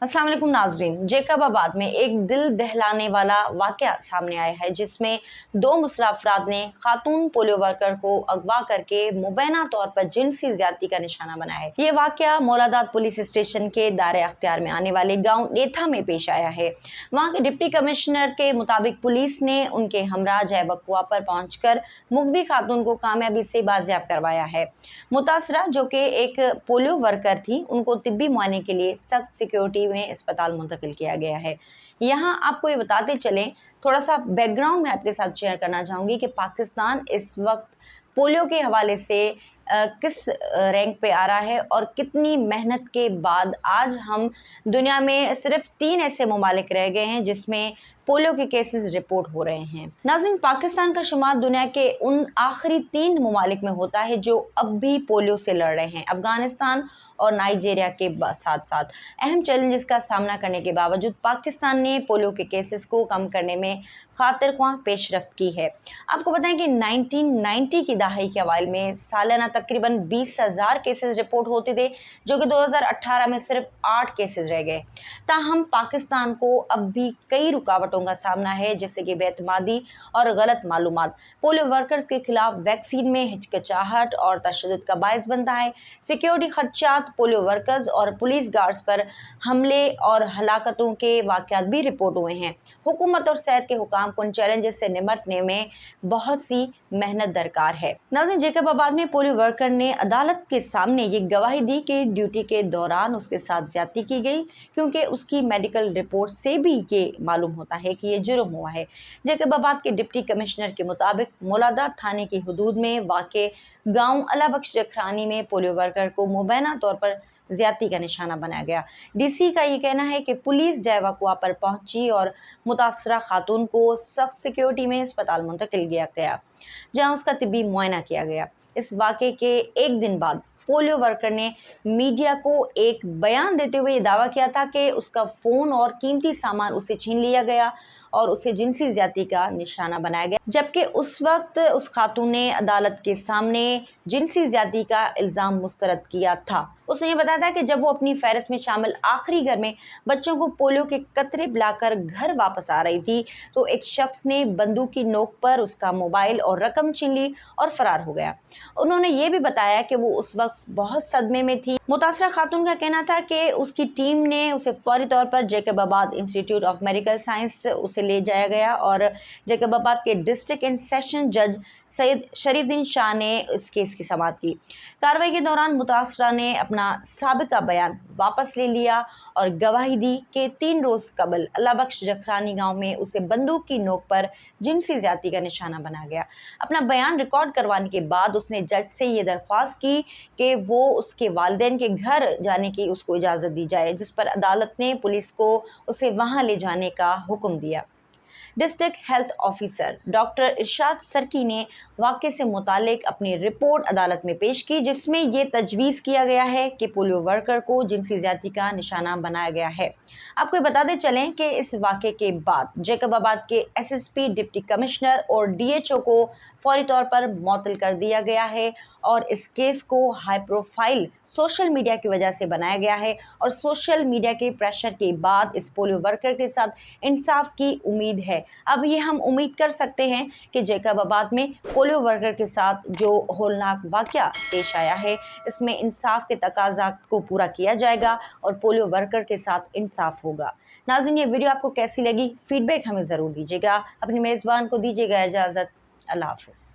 अस्सलाम वालेकुम नाजरीन। जेकबाबाद में एक दिल दहलाने वाला वाकया सामने आया है, जिसमें दो मुसल्लह अफराद ने खातून पोलियो वर्कर को अगवा करके मुबैना तौर पर जिनसी ज्यादती का निशाना बनाया है। ये वाकया मौलादात पुलिस स्टेशन के दायरे अख्तियार में आने वाले गांव नेथा में पेश आया है। वहां के डिप्टी कमिश्नर के मुताबिक पुलिस ने उनके हमरा जय बकुआ पर पहुंचकर मुगवी खातून को कामयाबी से बाजियाब करवाया है। मुतासरा, जो कि एक पोलियो वर्कर थी, उनको तिब्बी मुआयने के लिए सख्त सिक्योरिटी में अस्पताल मुंतकिल किया गया है। यहाँ आपको ये बताते चलें, थोड़ा सा बैकग्राउंड में आपके साथ शेयर करना चाहूँगी कि पाकिस्तान इस वक्त पोलियो के हवाले से किस रैंक पे आ रहा है और कितनी मेहनत के बाद आज हम दुनिया में सिर्फ 3 ऐसे ममालिक रह गए हैं जिसमें पोलियो के केसेस रिपोर्ट हो रहे हैं। नाज़रीन, पाकिस्तान का शुमार दुनिया के उन आखिरी 3 ममालिक में होता है जो अब भी पोलियो से लड़ रहे हैं। अफगानिस्तान और नाइजीरिया के साथ साथ अहम चैलेंजेस का सामना करने के बावजूद पाकिस्तान ने पोलियो के केसेस को कम करने में खातिरख्वाह पेशरफ्त की है। आपको बताएं कि 1990 की दहाई के अवाइल में सालाना तकरीबन 20,000 केसेस रिपोर्ट होते थे, जो कि 2018 में सिर्फ 8 केसेस रह गए। ताहम पाकिस्तान को अब भी कई रुकावटों का सामना है, जैसे कि बेतमादी और गलत मालूमात पोलियो वर्कर्स के खिलाफ वैक्सीन में हिचकिचाहट और तशद्दुद का बायस बनता है। सिक्योरिटी खदशात, पोलियो वर्कर्स और पुलिस गार्ड्स पर हमले और हलाकतों के वाक़यात भी रिपोर्ट हुए हैं। हुकूमत और सेहत के हुकाम को उन चैलेंजेस से निपटने में बहुत सी मेहनत दरकार है। नाज़रीन, जेकबाबाद में पोलियो वर्कर ने अदालत के सामने ये गवाही दी कि ड्यूटी के दौरान उसके साथ ज्यादती की गई, क्योंकि उसकी मेडिकल रिपोर्ट से भी ये मालूम होता है कि ये जुर्म हुआ है। जेकबाबाद के डिप्टी कमिश्नर के मुताबिक मौलादात थाने की हदूद में वाक़े गांव अलाबख्श जखरानी में पोलियो वर्कर को मुबैना तौर पर ज्यादती का निशाना बनाया गया। डीसी का ये कहना है कि पुलिस जय वकुआ पर पहुंची और मुतासरा खातून को सख्त सिक्योरिटी में अस्पताल मुंतकिल किया गया, जहां उसका तिब्बी मुआयना किया गया। इस वाक़े के एक दिन बाद पोलियो वर्कर ने मीडिया को एक बयान देते हुए दावा किया था कि उसका फ़ोन और कीमती सामान उसे छीन लिया गया और उसे जिनसी ज्यादती का निशाना बनाया गया, जबकि उस वक्त उस खातून ने अदालत के सामने जिनसी ज्यादती का इल्ज़ाम मुस्तरद किया था। उसने ये बताया था कि जब वो अपनी फहरिस्त में शामिल आखिरी घर में बच्चों को पोलियो के कतरे पिलाकर घर वापस आ रही थी, तो एक शख्स ने बंदूक की नोक पर उसका मोबाइल और रकम छीन ली और फरार हो गया। उन्होंने ये भी बताया कि वो उस वक्त बहुत सदमे में थी। मुतासरा खातून का कहना था कि उसकी टीम ने उसे फौरी तौर पर Jacobabad institute of medical science उसे ले जाया गया और जेकबाबाद के डिस्ट्रिक्ट एंड सेशन जज सैयद शरीफुद्दीन शाह ने इस केस की समाअत की। कार्रवाई के दौरान मुतासरा ने अपना साबिका बयान वापस ले लिया और गवाही दी कि 3 रोज़ कबल अलाबख्श जखरानी गांव में उसे बंदूक की नोक पर जिनसी ज्यादती का निशाना बनाया गया। अपना बयान रिकॉर्ड करवाने के बाद उसने जज से ये दरख्वास्त की कि वो उसके वालिदैन के घर जाने की उसको इजाज़त दी जाए, जिस पर अदालत ने पुलिस को उसे वहाँ ले जाने का हुक्म दिया। डिस्ट्रिक्ट हेल्थ ऑफिसर डॉक्टर इरशाद सरकी ने वाक़े से मुतालिक अपनी रिपोर्ट अदालत में पेश की, जिसमें ये तजवीज़ किया गया है कि पोलियो वर्कर को जिनसी ज्यादती का निशाना बनाया गया है। आपको बताते चलें कि इस वाक़े के बाद जेकबाबाद के एसएसपी, डिप्टी कमिश्नर और डीएचओ को फौरी तौर पर मुअत्तल कर दिया गया है और इस केस को हाई प्रोफाइल सोशल मीडिया की वजह से बनाया गया है और सोशल मीडिया के प्रेशर के बाद इस पोलियो वर्कर के साथ इंसाफ की उम्मीद है। अब ये हम उम्मीद कर सकते हैं कि जेकबाबाद में पोलियो वर्कर के साथ जो होलनाक वाक़या पेश आया है, इसमें इंसाफ के तकाज़ा को पूरा किया जाएगा और पोलियो वर्कर के साथ इंसाफ होगा। नाज़रीन, ये वीडियो आपको कैसी लगी? फीडबैक हमें ज़रूर दीजिएगा। अपने मेज़बान को दीजिएगा इजाज़त। अल्लाह हाफ़िज़।